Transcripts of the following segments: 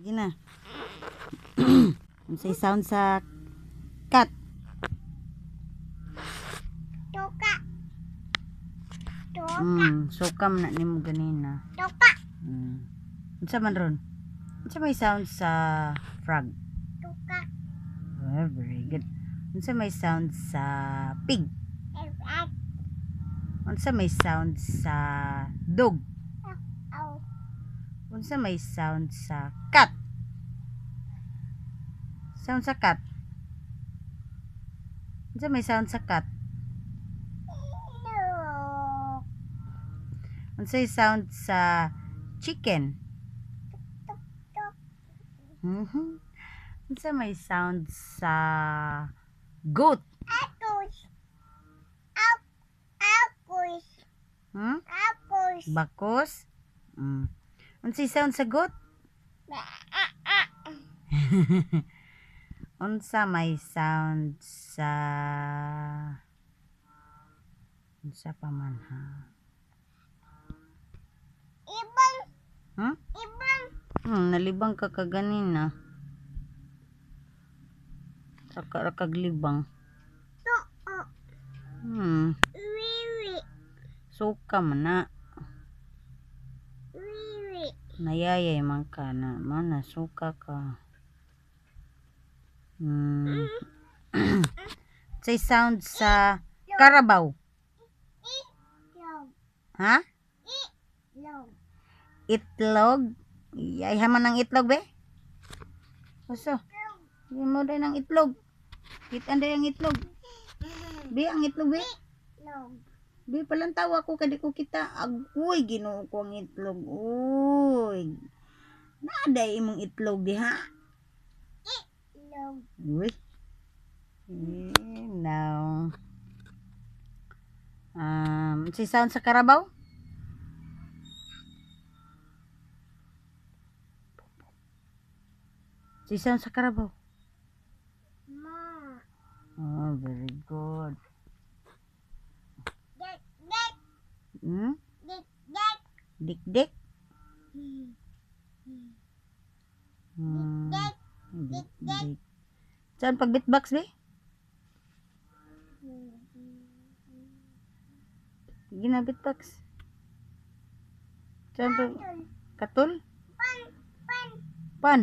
Sige na. Say sound sa cat. Tuka. Tuka. Sukam na nimo ganina. Tuka. Unsa man ron? Unsa may sound sa frog? Tuka. Oh, very good. Unsa may sound sa pig? Unsa may sound sa dog? Ow. Unsa may sound sa cat? Sound sa cat. Unsa may sound sa cat? No. Unsay sound sa chicken? Tuk. Unsa may sound sa goat? Akus. Akus. Akus. Bakos? Unsay sound sa goat? Unsa may sound sa unsa pa man ha? Ibang. Huh? Ibang. Nalibang ka kaganina. Saka kaglibang. Tuo. Wiwi. Suka man na. Wiwi. Nayayay man ka na. Mana suka ka. Say sound sa karabaw. Itlog. Ha? Itlog. Itlog? Ay haman ng itlog be? Oso. Hindi mo rin ang itlog. Kita na ang itlog. Be, ang itlog be? Itlog. Be, palang tawa ko kadi ko kita. Agoy, ginoo ko ang itlog. Uy. Naaday imong itlog di ha? Itlog. Uy. Now. Si sound sa karabaw? Si sound sa karabaw? Ma. Oh, very good. Dek. Dek. Dek. Dek. Dik-dik? Dek. Dik-dik. Saan pag beatbox be? Sige na beatbox. Saan pag katul? Pan. Pan. Pan.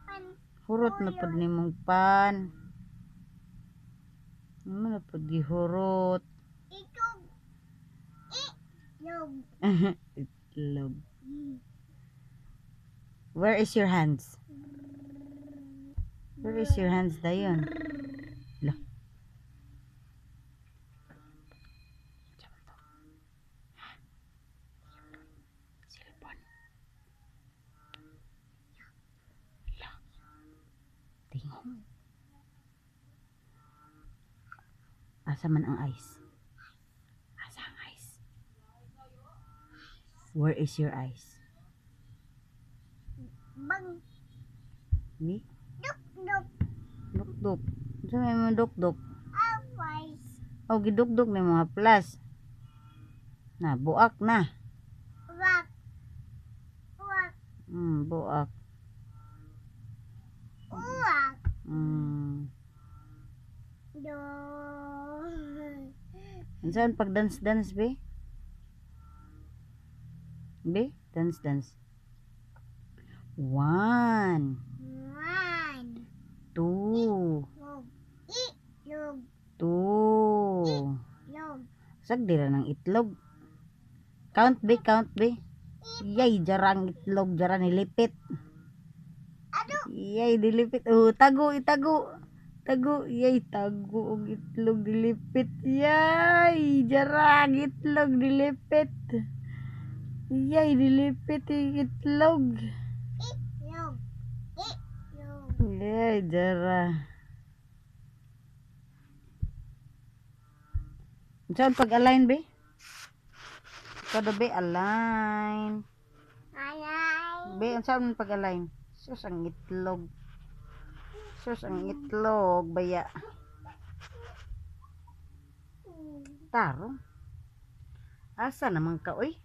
Pan. Hurot na pod nimong pan. Ano na pod gihurot? Itlog. Itlog. Itlog. Where is your hands? Where is your hands dayon? Lah. Cellphone. Lah. Tingong. Asa man ang eyes? Asa ang eyes? Where is your eyes? Bang. Ni? Duk. Duk. Duk-duk. Sa may mga duk-duk. Awas. O giduk-duk may mga plus. Na, buak na. Wak. Wak. Buak. Uwak. Do. Saan pag dance-dance be? Be? Dance-dance. 1, One. 2, Itlog. Itlog. 2. Itlog. Sagdira ng itlog. Count be, count be. Yay, jarang itlog, jarang nilipit. Ado. Yay, dilipit. Oh, tago, itago. Tago, yay, tago og itlog dilipit. Yay, jarang itlog dilipit. Yay, dilipit yung itlog. Itlog. Itlog. Yay, jarang. Saan pag-align be? Kada be, align. Alay. Be, saan pag-align? Sus, ang itlog. Sus, ang itlog. Baya. Taro. Asa naman ka, oy?